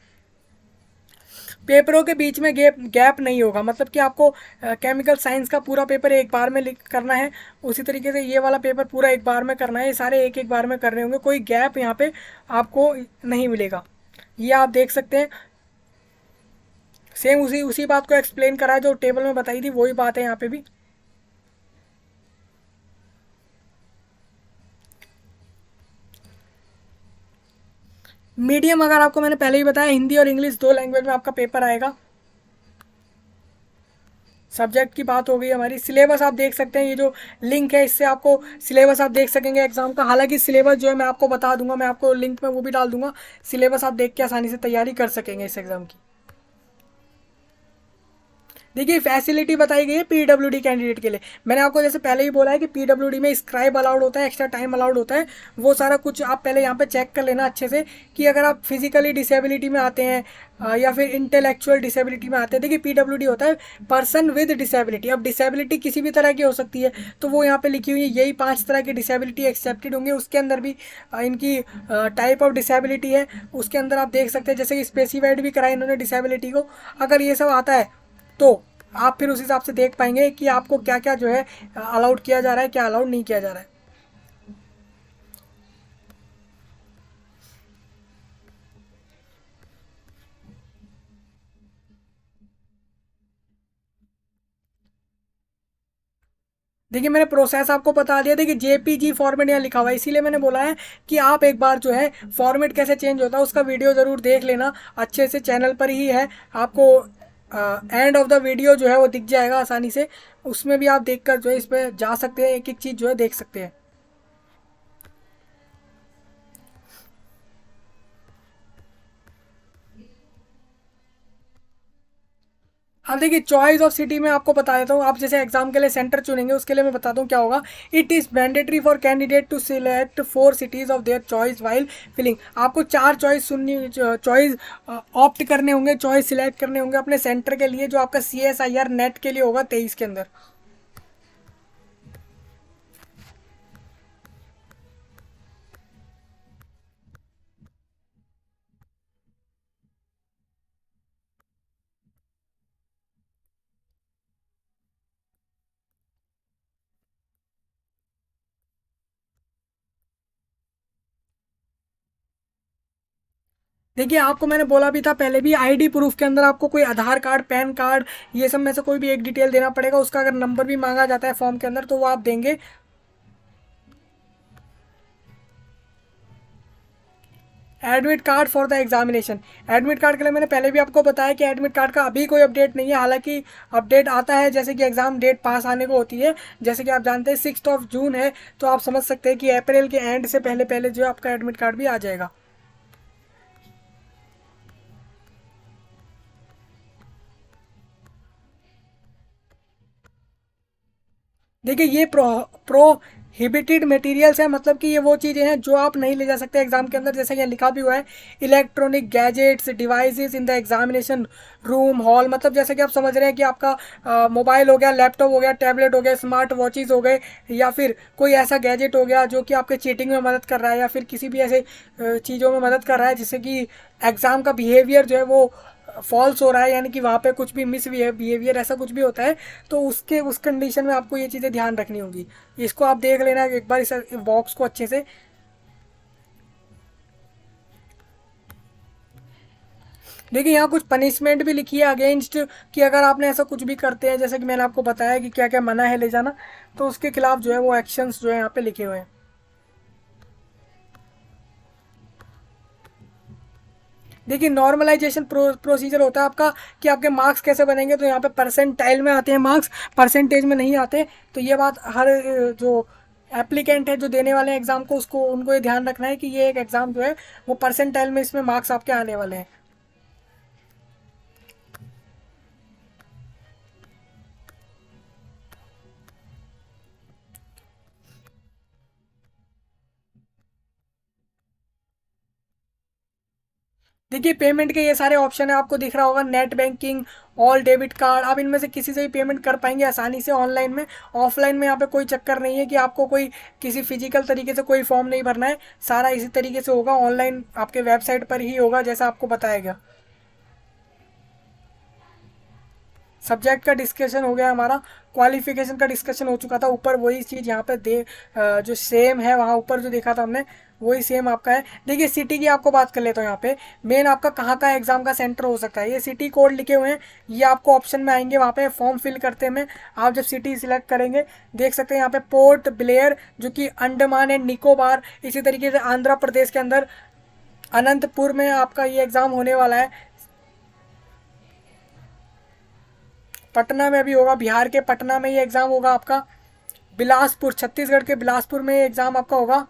पेपरों के बीच में गैप नहीं होगा, मतलब कि आपको केमिकल साइंस का पूरा पेपर एक बार में करना है, उसी तरीके से ये वाला पेपर पूरा एक बार में करना है। ये सारे एक एक बार में कर रहे होंगे, कोई गैप यहाँ पे आपको नहीं मिलेगा। ये आप देख सकते हैं। सेम उसी उसी बात को एक्सप्लेन करा है जो टेबल में बताई थी, वही बात है यहाँ पे भी। मीडियम अगर आपको मैंने पहले ही बताया, हिंदी और इंग्लिश 2 लैंग्वेज में आपका पेपर आएगा। सब्जेक्ट की बात हो गई हमारी। सिलेबस आप देख सकते हैं, ये जो लिंक है इससे आपको सिलेबस आप देख सकेंगे एग्जाम का। हालांकि सिलेबस जो है मैं आपको बता दूंगा, मैं आपको लिंक में वो भी डाल दूंगा। सिलेबस आप देख के आसानी से तैयारी कर सकेंगे इस एग्जाम की। देखिए फैसिलिटी बताई गई है पीडब्ल्यूडी कैंडिडेट के लिए। मैंने आपको जैसे पहले ही बोला है कि पीडब्ल्यूडी में स्क्राइब अलाउड होता है, एक्स्ट्रा टाइम अलाउड होता है। वो सारा कुछ आप पहले यहाँ पे चेक कर लेना अच्छे से कि अगर आप फिजिकली डिसेबिलिटी में आते हैं या फिर इंटेलेक्चुअल डिसेबिलिटी में आते हैं। देखिए पीडब्ल्यूडी होता है पर्सन विद डिसेबिलिटी। अब डिसेबिलिटी किसी भी तरह की हो सकती है, तो वो यहाँ पे लिखी हुई है यही 5 तरह की डिसेबिलिटी एक्सेप्टेड होंगे। उसके अंदर भी इनकी टाइप ऑफ डिसेबिलिटी है, उसके अंदर आप देख सकते हैं जैसे कि स्पेसिफाइड भी करा इन्होंने डिसेबिलिटी को। अगर ये सब आता है तो आप फिर उस हिसाब से देख पाएंगे कि आपको क्या क्या जो है अलाउड किया जा रहा है, क्या अलाउड नहीं किया जा रहा है। देखिए मैंने प्रोसेस आपको बता दिया। देखिए जेपीजी फॉर्मेट यहाँ लिखा हुआ है, इसीलिए मैंने बोला है कि आप एक बार जो है फॉर्मेट कैसे चेंज होता है उसका वीडियो ज़रूर देख लेना। अच्छे से चैनल पर ही है, आपको एंड ऑफ द वीडियो जो है वो दिख जाएगा आसानी से। उसमें भी आप देखकर जो है इस पर जा सकते हैं, एक एक चीज़ जो है देख सकते हैं। अब देखिए चॉइस ऑफ सिटी में आपको बता देता हूँ। आप जैसे एग्जाम के लिए सेंटर चुनेंगे उसके लिए मैं बताता हूँ क्या होगा। It is mandatory for candidate to select 4 cities of their choice while filling. आपको 4 चॉइस सुननी, चॉइस ऑप्ट करने होंगे, चॉइस सिलेक्ट करने होंगे अपने सेंटर के लिए, जो आपका CSIR नेट के लिए होगा 23 के अंदर। देखिए आपको मैंने बोला भी था पहले भी, आईडी प्रूफ के अंदर आपको कोई आधार कार्ड, पैन कार्ड, ये सब में से कोई भी एक डिटेल देना पड़ेगा। उसका अगर नंबर भी मांगा जाता है फॉर्म के अंदर तो वो आप देंगे। Admit card for the examination. Admit card के लिए मैंने पहले भी आपको बताया कि एडमिट कार्ड का अभी कोई अपडेट नहीं है, हालांकि अपडेट आता है जैसे कि एग्जाम डेट पास आने को होती है। जैसे कि आप जानते हैं 6 जून है, तो आप समझ सकते हैं कि अप्रैल के एंड से पहले पहले जो है आपका एडमिट कार्ड भी आ जाएगा। देखिए ये प्रोहिबिटेड मटेरियल्स है, मतलब कि ये वो चीज़ें हैं जो आप नहीं ले जा सकते एग्जाम के अंदर। जैसे कि लिखा भी हुआ है, electronic gadgets devices in the examination room hall. मतलब जैसे कि आप समझ रहे हैं कि आपका मोबाइल हो गया, लैपटॉप हो गया, टैबलेट हो गया, स्मार्ट वॉचेज हो गए, या फिर कोई ऐसा गैजेट हो गया जो कि आपके चीटिंग में मदद कर रहा है, या फिर किसी भी ऐसे चीज़ों में मदद कर रहा है जिससे कि एग्ज़ाम का बिहेवियर जो है वो फॉल्स हो रहा है, यानी कि वहाँ पे कुछ भी मिस बिहेवियर ऐसा कुछ भी होता है, तो उसके उस कंडीशन में आपको ये चीज़ें ध्यान रखनी होगी। इसको आप देख लेना एक बार इस बॉक्स को अच्छे से। देखिए यहाँ कुछ पनिशमेंट भी लिखी है अगेंस्ट, कि अगर आपने ऐसा कुछ भी करते हैं, जैसे कि मैंने आपको बताया कि क्या क्या मना है ले जाना, तो उसके खिलाफ जो है वो एक्शंस जो है यहाँ पे लिखे हुए हैं। देखिए नॉर्मलाइजेशन प्रोसीजर होता है आपका, कि आपके मार्क्स कैसे बनेंगे, तो यहाँ पे परसेंटाइल में आते हैं मार्क्स, परसेंटेज में नहीं आते। तो ये बात हर जो एप्लीकेंट है, जो देने वाले हैं एग्ज़ाम को, उसको उनको ये ध्यान रखना है कि ये एक एग्ज़ाम जो है वो परसेंटाइल में इसमें मार्क्स आपके आने वाले हैं। देखिए पेमेंट के ये सारे ऑप्शन है, आपको दिख रहा होगा, net banking, all debit card. आप इनमें से किसी से भी पेमेंट कर पाएंगे आसानी से ऑनलाइन में। ऑफलाइन में यहाँ पे कोई चक्कर नहीं है कि आपको कोई किसी फिजिकल तरीके से कोई फॉर्म नहीं भरना है, सारा इसी तरीके से होगा, ऑनलाइन आपके वेबसाइट पर ही होगा जैसा आपको बताया गया। सब्जेक्ट का डिस्कशन हो गया हमारा, क्वालिफिकेशन का डिस्कशन हो चुका था, ऊपर वही चीज़ यहाँ पे जो सेम है वहाँ ऊपर जो देखा था हमने, वही सेम आपका है। देखिए सिटी की आपको बात कर लेता हूँ यहाँ पे, मेन आपका कहाँ का एग्जाम का सेंटर हो सकता है, ये सिटी कोड लिखे हुए हैं, ये आपको ऑप्शन में आएंगे। वहाँ पे फॉर्म फिल करते में आप जब सिटी सिलेक्ट करेंगे, देख सकते हैं यहाँ पे पोर्ट ब्लेयर जो कि अंडमान एंड निकोबार, इसी तरीके से आंध्र प्रदेश के अंदर अनंतपुर में आपका ये एग्ज़ाम होने वाला है। पटना में भी होगा, बिहार के पटना में ये एग्ज़ाम होगा आपका। बिलासपुर, छत्तीसगढ़ के बिलासपुर में ये एग्ज़ाम आपका होगा।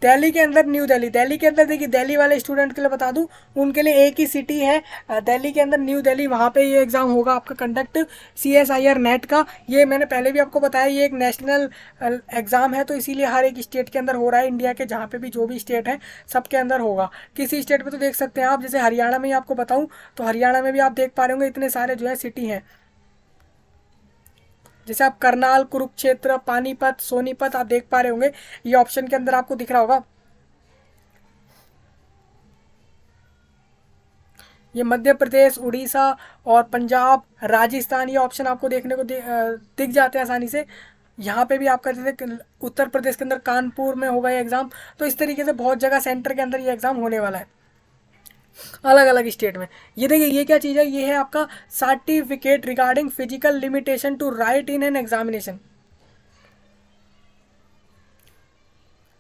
दिल्ली के अंदर न्यू दिल्ली, दिल्ली के अंदर देखिए दिल्ली वाले स्टूडेंट के लिए बता दूं, उनके लिए एक ही सिटी है दिल्ली के अंदर, न्यू दिल्ली, वहाँ पे ये एग्ज़ाम होगा आपका कंडक्ट, CSIR नेट का। ये मैंने पहले भी आपको बताया, ये एक नेशनल एग्ज़ाम है, तो इसीलिए हर एक स्टेट के अंदर हो रहा है, इंडिया के जहाँ पे भी जो भी स्टेट है सबके अंदर होगा। किसी स्टेट में तो देख सकते हैं आप, जैसे हरियाणा में ही आपको बताऊँ, तो हरियाणा में भी आप देख पा रहे होंगे इतने सारे जो है सिटी हैं। जैसे आप करनाल, कुरुक्षेत्र, पानीपत, सोनीपत आप देख पा रहे होंगे, ये ऑप्शन के अंदर आपको दिख रहा होगा। ये मध्य प्रदेश, उड़ीसा और पंजाब, राजस्थान, ये ऑप्शन आपको देखने को दिख जाते हैं आसानी से। यहाँ पे भी आपका जैसे उत्तर प्रदेश के अंदर कानपुर में होगा ये एग्ज़ाम। तो इस तरीके से बहुत जगह सेंटर के अंदर ये एग्ज़ाम होने वाला है, अलग अलग स्टेट में। ये देखिए ये क्या चीज़ है, ये है आपका certificate regarding physical limitation to write in an examination.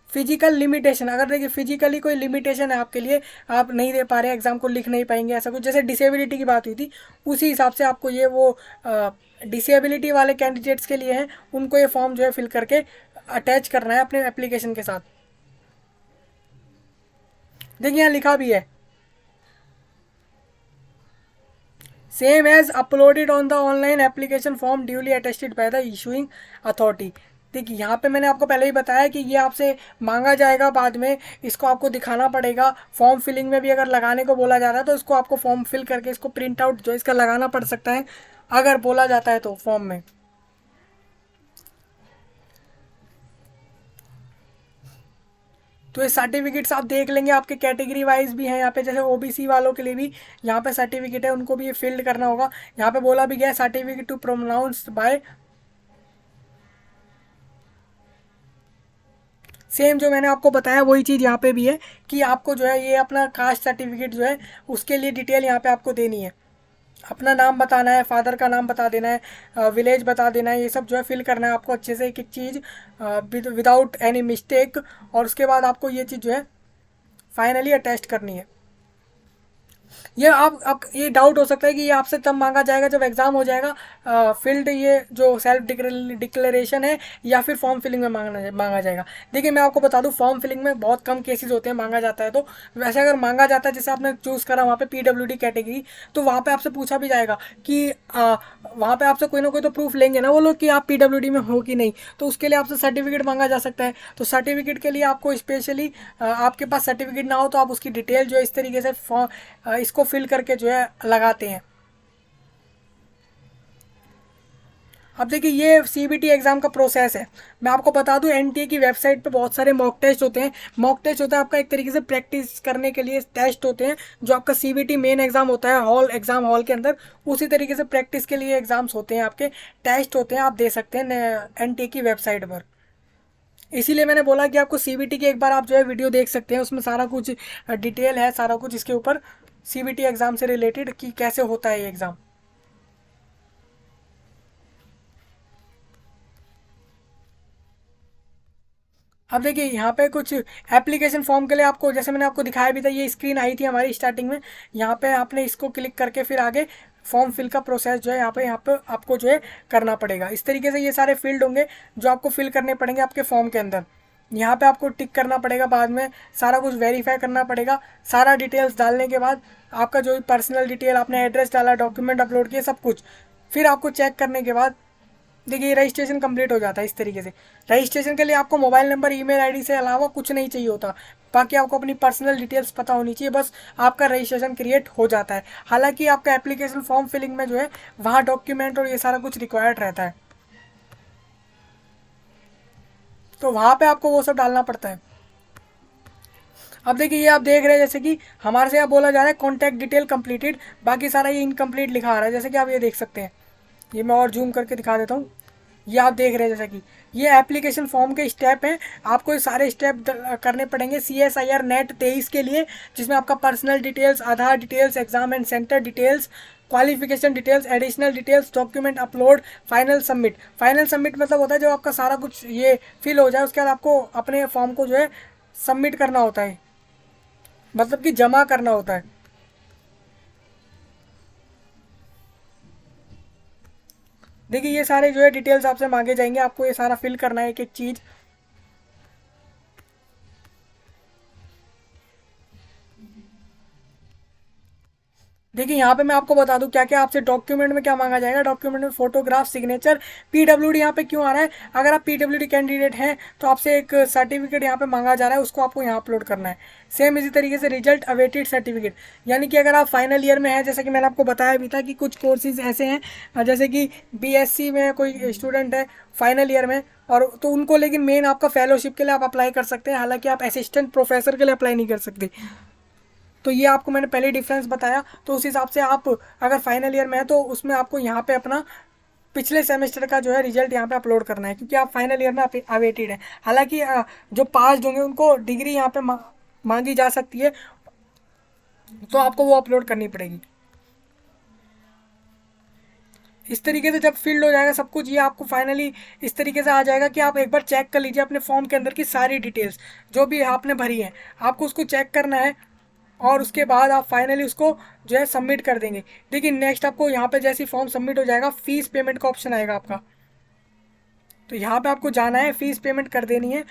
Physical limitation, अगर देखिए फिजिकली कोई लिमिटेशन है आपके लिए, आप नहीं दे पा रहे एग्जाम को, लिख नहीं पाएंगे, ऐसा कुछ, जैसे डिसेबिलिटी की बात हुई थी, उसी हिसाब से आपको ये वो डिसेबिलिटी वाले कैंडिडेट्स के लिए हैं, उनको ये फॉर्म जो है फिल करके अटैच करना है अपने एप्लीकेशन के साथ। देखिए यहाँ लिखा भी है, same as uploaded on the online application form duly attested by the issuing authority. देखिए यहाँ पे मैंने आपको पहले ही बताया कि ये आपसे मांगा जाएगा, बाद में इसको आपको दिखाना पड़ेगा। फॉर्म फिलिंग में भी अगर लगाने को बोला जा रहा है तो इसको आपको फॉर्म फिल करके इसको प्रिंट आउट जो इसका लगाना पड़ सकता है अगर बोला जाता है तो फॉर्म में। तो ये सर्टिफिकेट्स आप देख लेंगे, आपके कैटेगरी वाइज भी हैं यहाँ पे, जैसे ओबीसी वालों के लिए भी यहाँ पे सर्टिफिकेट है, उनको भी ये फिल्ड करना होगा। यहाँ पे बोला भी गया है certificate to pronounce by, same जो मैंने आपको बताया वही चीज़ यहाँ पे भी है कि आपको जो है ये अपना कास्ट सर्टिफिकेट जो है उसके लिए डिटेल यहाँ पे आपको देनी है। अपना नाम बताना है, फादर का नाम बता देना है, विलेज बता देना है, ये सब जो है फिल करना है आपको अच्छे से एक एक चीज़ विदाउट एनी मिस्टेक। और उसके बाद आपको ये चीज़ जो है फाइनली अटेस्ट करनी है। ये आप ये डाउट हो सकता है कि ये आपसे तब मांगा जाएगा जब एग्ज़ाम हो जाएगा फील्ड, ये जो सेल्फ डिक्लेरेशन है, या फिर फॉर्म फिलिंग में मांगा जाएगा। देखिए मैं आपको बता दूं फॉर्म फिलिंग में बहुत कम केसेस होते हैं मांगा जाता है। तो वैसे अगर मांगा जाता है, जैसे आपने चूज़ करा वहाँ पे पीडब्ल्यूडी कैटेगरी, तो वहाँ पे आपसे पूछा भी जाएगा कि वहाँ पे आपसे कोई ना कोई तो प्रूफ लेंगे ना वो लोग कि आप पीडब्ल्यूडी में हो कि नहीं, तो उसके लिए आपसे सर्टिफिकेट मांगा जा सकता है। तो सर्टिफिकेट के लिए आपको स्पेशली आपके पास सर्टिफिकेट ना हो तो आप उसकी डिटेल जो है इस तरीके से इसको फिल करके जो है लगाते हैं। अब देखिए ये सीबीटी एग्ज़ाम का प्रोसेस है। मैं आपको बता दूं एनटीए की वेबसाइट पे बहुत सारे मॉक टेस्ट होते हैं। मॉक टेस्ट होता है आपका एक तरीके से प्रैक्टिस करने के लिए टेस्ट होते हैं, जो आपका सीबीटी मेन एग्ज़ाम होता है हॉल एग्ज़ाम हॉल के अंदर, उसी तरीके से प्रैक्टिस के लिए एग्ज़ाम्स होते हैं, आपके टेस्ट होते हैं, आप दे सकते हैं एनटीए की वेबसाइट पर। इसीलिए मैंने बोला कि आपको सीबीटी की एक बार आप जो है वीडियो देख सकते हैं, उसमें सारा कुछ डिटेल है, सारा कुछ इसके ऊपर सीबीटी एग्ज़ाम से रिलेटेड कि कैसे होता है ये एग्ज़ाम। अब देखिए यहाँ पे कुछ एप्लीकेशन फॉर्म के लिए आपको, जैसे मैंने आपको दिखाया भी था, ये स्क्रीन आई थी हमारी स्टार्टिंग में। यहाँ पे आपने इसको क्लिक करके फिर आगे फॉर्म फिल का प्रोसेस जो है यहाँ पे आपको जो है करना पड़ेगा। इस तरीके से ये सारे फील्ड होंगे जो आपको फिल करने पड़ेंगे आपके फॉर्म के अंदर। यहाँ पे आपको टिक करना पड़ेगा, बाद में सारा कुछ वेरीफाई करना पड़ेगा। सारा डिटेल्स डालने के बाद आपका जो पर्सनल डिटेल, आपने एड्रेस डाला, डॉक्यूमेंट अपलोड किए, सब कुछ फिर आपको चेक करने के बाद देखिए रजिस्ट्रेशन कंप्लीट हो जाता है। इस तरीके से रजिस्ट्रेशन के लिए आपको मोबाइल नंबर, ईमेल आईडी से अलावा कुछ नहीं चाहिए होता। बाकी आपको अपनी पर्सनल डिटेल्स पता होनी चाहिए, बस आपका रजिस्ट्रेशन क्रिएट हो जाता है। हालांकि आपका एप्लीकेशन फॉर्म फिलिंग में जो है वहाँ डॉक्यूमेंट और ये सारा कुछ रिक्वायर्ड रहता है, तो वहाँ पे आपको वो सब डालना पड़ता है। अब देखिए ये आप देख रहे हैं जैसे कि हमारे से यहाँ बोला जा रहा है कॉन्टैक्ट डिटेल कंप्लीटेड, बाकी सारा ये इनकम्प्लीट लिखा आ रहा है, जैसे कि आप ये देख सकते हैं। ये मैं और जूम करके दिखा देता हूँ। ये आप देख रहे हैं जैसा कि ये एप्लीकेशन फॉर्म के स्टेप हैं, आपको ये सारे स्टेप करने पड़ेंगे CSIR नेट 23 के लिए, जिसमें आपका personal details, Aadhaar details, exam and centre details, qualification details, additional details, document upload, final submit. Final submit मतलब होता है जब आपका सारा कुछ ये फिल हो जाए उसके बाद आपको अपने फॉर्म को जो है सबमिट करना होता है, मतलब कि जमा करना होता है। देखिए ये सारे जो है डिटेल्स आपसे मांगे जाएंगे, आपको ये सारा फिल करना है एक एक चीज़। देखिए यहाँ पे मैं आपको बता दूं क्या क्या आपसे डॉक्यूमेंट में क्या मांगा जाएगा। डॉक्यूमेंट में फोटोग्राफ, सिग्नेचर, पीडब्ल्यूडी यहाँ पे क्यों आ रहा है, अगर आप पीडब्ल्यूडी कैंडिडेट हैं तो आपसे एक सर्टिफिकेट यहाँ पे मांगा जा रहा है, उसको आपको यहाँ अपलोड करना है। सेम इसी तरीके से रिजल्ट अवेटेड सर्टिफिकेट, यानी कि अगर आप फाइनल ईयर में हैं, जैसा कि मैंने आपको बताया भी था कि कुछ कोर्सेज ऐसे हैं जैसे कि BSc में कोई स्टूडेंट है फाइनल ईयर में, और तो उनको लेकिन मेन आपका फेलोशिप के लिए आप अप्लाई कर सकते हैं, हालांकि आप असिस्टेंट प्रोफेसर के लिए अप्लाई नहीं कर सकते। तो ये आपको मैंने पहले डिफरेंस बताया, तो उस हिसाब से आप अगर फाइनल ईयर में है तो उसमें आपको यहाँ पे अपना पिछले सेमेस्टर का जो है रिजल्ट यहाँ पे अपलोड करना है, क्योंकि आप फाइनल ईयर में अवेटेड है। हालांकि जो पास होंगे उनको डिग्री यहाँ पे मांगी जा सकती है, तो आपको वो अपलोड करनी पड़ेगी। इस तरीके से जब फील्ड हो जाएगा सब कुछ, ये आपको फाइनली इस तरीके से आ जाएगा कि आप एक बार चेक कर लीजिए अपने फॉर्म के अंदर की सारी डिटेल्स जो भी आपने भरी है, आपको उसको चेक करना है और उसके बाद आप फाइनली उसको जो है सबमिट कर देंगे। देखिए नेक्स्ट आपको यहाँ पे जैसे फॉर्म सबमिट हो जाएगा फीस पेमेंट का ऑप्शन आएगा आपका, तो यहाँ पे आपको जाना है, फीस पेमेंट कर देनी है।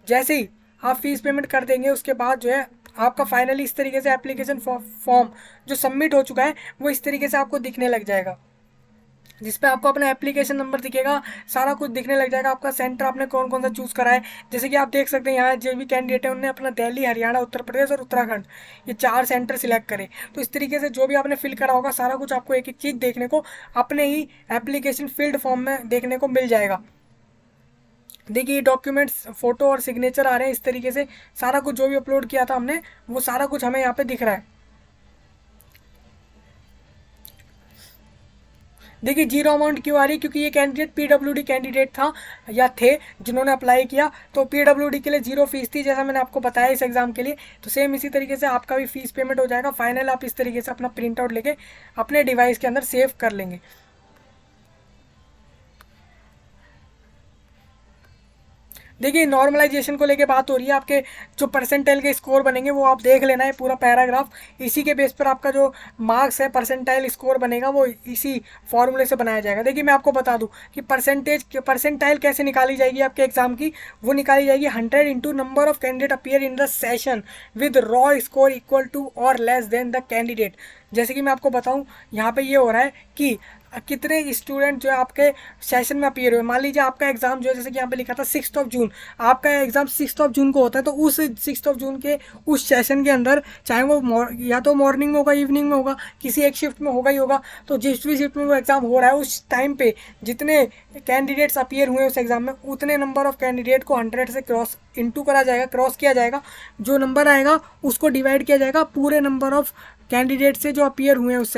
जैसे ही आप फीस पेमेंट कर देंगे उसके बाद जो है आपका फाइनली इस तरीके से एप्लीकेशन फॉर्म जो सबमिट हो चुका है वो इस तरीके से आपको दिखने लग जाएगा, जिसपे आपको अपना एप्लीकेशन नंबर दिखेगा, सारा कुछ दिखने लग जाएगा, आपका सेंटर आपने कौन कौन सा चूज़ करा है। जैसे कि आप देख सकते हैं यहाँ जो भी कैंडिडेट है उन्होंने अपना दिल्ली, हरियाणा, उत्तर प्रदेश और उत्तराखंड ये 4 सेंटर सिलेक्ट करे। तो इस तरीके से जो भी आपने फिल करा होगा सारा कुछ आपको एक एक चीज़ देखने को अपने ही एप्लीकेशन फील्ड फॉर्म में देखने को मिल जाएगा। देखिए डॉक्यूमेंट्स, फोटो और सिग्नेचर आ रहे हैं इस तरीके से, सारा कुछ जो भी अपलोड किया था हमने वो सारा कुछ हमें यहाँ पे दिख रहा है। देखिए जीरो अमाउंट क्यों आ रही है, क्योंकि ये कैंडिडेट पीडब्ल्यूडी कैंडिडेट था या थे जिन्होंने अप्लाई किया, तो पीडब्ल्यूडी के लिए जीरो फीस थी जैसा मैंने आपको बताया इस एग्जाम के लिए। तो सेम इसी तरीके से आपका भी फीस पेमेंट हो जाएगा। फाइनल आप इस तरीके से अपना प्रिंट आउट लेके अपने डिवाइस के अंदर सेव कर लेंगे। देखिए नॉर्मलाइजेशन को लेके बात हो रही है, आपके जो परसेंटाइल के स्कोर बनेंगे वो आप देख लेना है पूरा पैराग्राफ, इसी के बेस पर आपका जो मार्क्स है परसेंटाइल स्कोर बनेगा वो इसी फॉर्मूले से बनाया जाएगा। देखिए मैं आपको बता दूं कि परसेंटाइल कैसे निकाली जाएगी आपके एग्जाम की, वो निकाली जाएगी 100 into number of candidate appear in the session with raw score equal to और लेस देन द कैंडिडेट। जैसे कि मैं आपको बताऊं यहाँ पे ये हो रहा है कि कितने स्टूडेंट जो है आपके सेशन में अपीयर हुए। मान लीजिए आपका एग्जाम जो है जैसे कि यहाँ पे लिखा था 6 जून, आपका एग्जाम 6 जून को होता है, तो उस 6 जून के उस सेशन के अंदर चाहे वो या तो मॉर्निंग में होगा, इवनिंग में होगा, किसी एक शिफ्ट में होगा ही होगा, तो जिस भी शिफ्ट में वो एग्जाम हो रहा है उस टाइम पे जितने कैंडिडेट्स अपीयर हुए उस एग्जाम में उतने नंबर ऑफ कैंडिडेट को 100 से क्रॉस इंटू करा जाएगा, क्रॉस किया जाएगा। जो नंबर आएगा उसको डिवाइड किया जाएगा पूरे नंबर ऑफ कैंडिडेट से जो अपीयर हुए हैं उस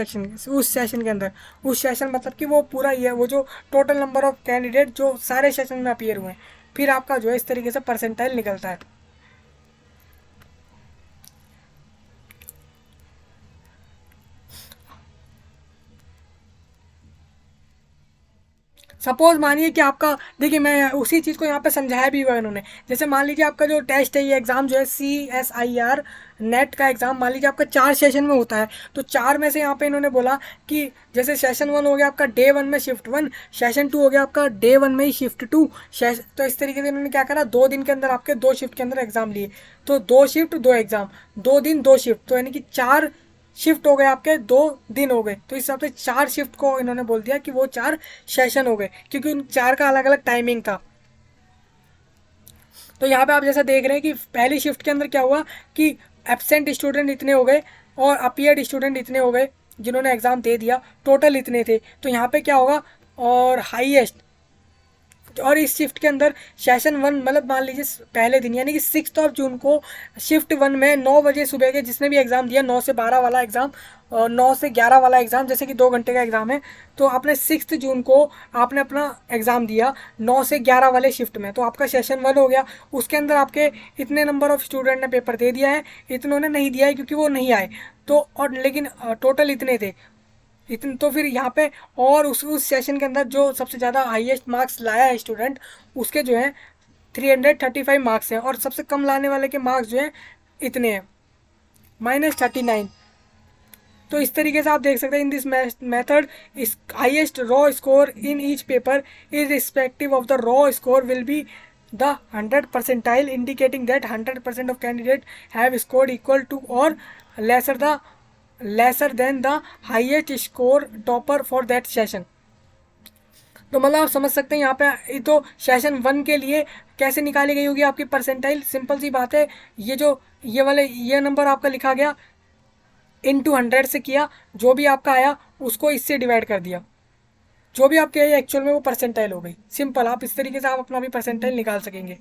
सेशन के अंदर। उस सेशन मतलब कि वो पूरा ये वो जो टोटल नंबर ऑफ कैंडिडेट जो सारे सेशन में अपीयर हुए हैं, फिर आपका जो है इस तरीके से परसेंटाइल निकलता है। सपोज मानिए कि आपका, देखिए मैं उसी चीज़ को यहाँ पे समझाया भी हुआ इन्होंने। जैसे मान लीजिए आपका जो टेस्ट है ये एग्ज़ाम जो है CSIR नेट का एग्ज़ाम मान लीजिए आपका 4 सेशन में होता है, तो 4 में से यहाँ पे इन्होंने बोला कि जैसे सेशन 1 हो गया आपका डे 1 में शिफ्ट 1, सेशन 2 हो गया आपका डे 1 में ही शिफ्ट 2। तो इस तरीके से इन्होंने क्या करा, 2 दिन के अंदर आपके 2 शिफ्ट के अंदर एग्ज़ाम लिए, तो 2 शिफ्ट 2 एग्ज़ाम, 2 दिन 2 शिफ्ट, तो यानी कि 4 शिफ्ट हो गए आपके, 2 दिन हो गए। तो इस हिसाब से 4 शिफ्ट को इन्होंने बोल दिया कि वो 4 सेशन हो गए, क्योंकि उन 4 का अलग अलग टाइमिंग था। तो यहाँ पे आप जैसा देख रहे हैं कि पहली शिफ्ट के अंदर क्या हुआ कि एब्सेंट स्टूडेंट इतने हो गए और अपीयर्ड स्टूडेंट इतने हो गए जिन्होंने एग्ज़ाम दे दिया, टोटल इतने थे। तो यहाँ पे क्या होगा, और हाईएस्ट, और इस शिफ्ट के अंदर सेशन 1 मतलब मान लीजिए पहले दिन यानी कि 6 जून को शिफ्ट 1 में 9 बजे सुबह के जिसने भी एग्ज़ाम दिया, 9 से 12 वाला एग्ज़ाम और 9 से 11 वाला एग्ज़ाम, जैसे कि 2 घंटे का एग्ज़ाम है, तो आपने 6 जून को आपने अपना एग्ज़ाम दिया 9 से 11 वाले शिफ्ट में, तो आपका सेशन 1 हो गया। उसके अंदर आपके इतने नंबर ऑफ स्टूडेंट ने पेपर दे दिया है, इतनों ने नहीं दिया है क्योंकि वो नहीं आए, तो और लेकिन टोटल इतने थे इतने। तो फिर यहाँ पे और उस सेशन के अंदर जो सबसे ज़्यादा हाईएस्ट मार्क्स लाया है स्टूडेंट, उसके जो है 335 मार्क्स हैं, और सबसे कम लाने वाले के मार्क्स जो हैं इतने हैं -39। तो इस तरीके से आप देख सकते हैं इन दिस मेथड इस highest raw score in each paper is respective of the raw score will be the 100 percentile indicating that 100% of candidate have scored equal to or lesser than the highest score topper for that session। तो मतलब आप समझ सकते हैं यहाँ पे ये तो सेशन 1 के लिए कैसे निकाली गई होगी आपकी परसेंटाइल। सिंपल सी बात है, ये जो ये नंबर आपका लिखा गया इंटू 100 से किया, जो भी आपका आया उसको इससे डिवाइड कर दिया, जो भी आपके एक्चुअल में वो परसेंटाइल हो गई। सिंपल, आप इस तरीके से आप अपना भी परसेंटाइल निकाल सकेंगे।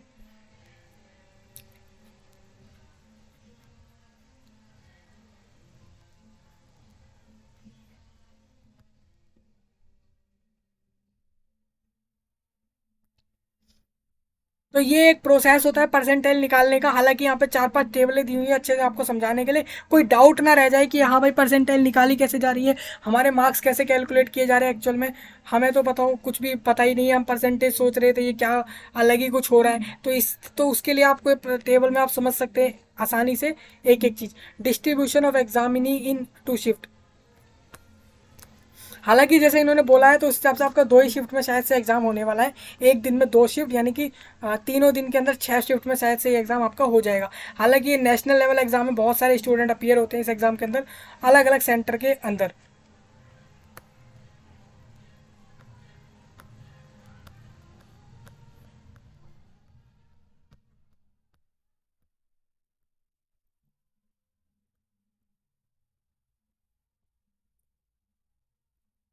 तो ये एक प्रोसेस होता है परसेंटाइल निकालने का। हालांकि यहाँ पे 4-5 टेबलें दी हुई है अच्छे से आपको समझाने के लिए, कोई डाउट ना रह जाए कि हाँ भाई परसेंटाइल निकाली कैसे जा रही है, हमारे मार्क्स कैसे कैलकुलेट किए जा रहे हैं एक्चुअल में। हमें तो बताओ कुछ भी पता ही नहीं है, हम परसेंटेज सोच रहे थे, ये क्या अलग ही कुछ हो रहा है। तो उसके लिए आपको टेबल में आप समझ सकते हैं आसानी से एक एक चीज़। Distribution of examinee in 2 shift. हालांकि जैसे इन्होंने बोला है तो उस हिसाब से आपका 2 ही शिफ्ट में शायद से एग्ज़ाम होने वाला है, एक दिन में 2 शिफ्ट, यानी कि तीनों दिन के अंदर 6 शिफ्ट में शायद से ये एग्ज़ाम आपका हो जाएगा। हालांकि ये नेशनल लेवल एग्ज़ाम में बहुत सारे स्टूडेंट अपीयर होते हैं इस एग्ज़ाम के अंदर, अलग अलग सेंटर के अंदर।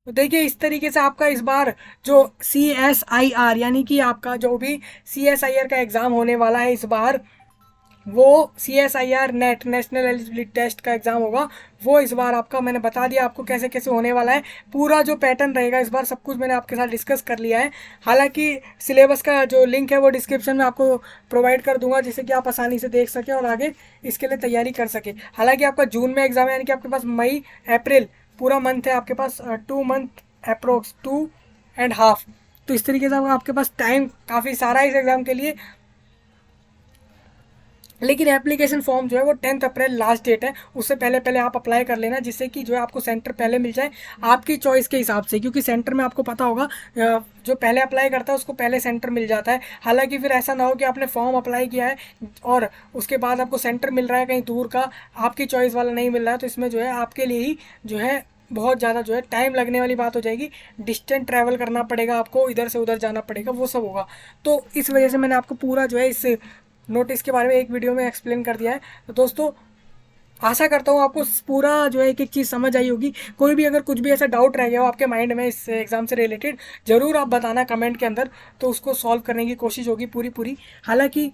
तो देखिए इस तरीके से आपका इस बार जो CSIR यानी कि आपका जो भी CSIR का एग्ज़ाम होने वाला है इस बार, वो CSIR net national eligibility test का एग्ज़ाम होगा। वो इस बार आपका मैंने बता दिया आपको कैसे कैसे होने वाला है, पूरा जो पैटर्न रहेगा इस बार सब कुछ मैंने आपके साथ डिस्कस कर लिया है। हालांकि सिलेबस का जो लिंक है वो डिस्क्रिप्शन में आपको प्रोवाइड कर दूंगा, जिससे कि आप आसानी से देख सकें और आगे इसके लिए तैयारी कर सकें। हालांकि आपका जून में एग्ज़ाम है, यानी कि आपके पास मई अप्रैल पूरा मंथ है आपके पास, 2 मंथ अप्रोक्स 2.5। तो इस तरीके से आपके पास टाइम काफ़ी सारा है इस एग्ज़ाम के लिए। लेकिन एप्लीकेशन फॉर्म जो है वो 10 अप्रैल लास्ट डेट है, उससे पहले पहले आप अप्लाई कर लेना, जिससे कि जो है आपको सेंटर पहले मिल जाए आपकी चॉइस के हिसाब से, क्योंकि सेंटर में आपको पता होगा जो पहले अप्लाई करता है उसको पहले सेंटर मिल जाता है। हालांकि फिर ऐसा ना हो कि आपने फॉर्म अप्लाई किया है और उसके बाद आपको सेंटर मिल रहा है कहीं दूर का, आपकी चॉइस वाला नहीं मिल रहा है, तो इसमें जो है आपके लिए ही जो है बहुत ज़्यादा जो है टाइम लगने वाली बात हो जाएगी, डिस्टेंट ट्रैवल करना पड़ेगा आपको, इधर से उधर जाना पड़ेगा, वो सब होगा। तो इस वजह से मैंने आपको पूरा जो है इस नोटिस के बारे में एक वीडियो में एक्सप्लेन कर दिया है। तो दोस्तों आशा करता हूँ आपको पूरा जो है एक एक चीज़ समझ आई होगी। कोई भी अगर कुछ भी ऐसा डाउट रह गया हो आपके माइंड में इस एग्ज़ाम से रिलेटेड, ज़रूर आप बताना कमेंट के अंदर, तो उसको सॉल्व करने की कोशिश होगी पूरी पूरी। हालांकि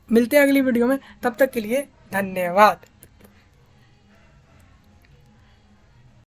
मिलते हैं अगली वीडियो में, तब तक के लिए धन्यवाद।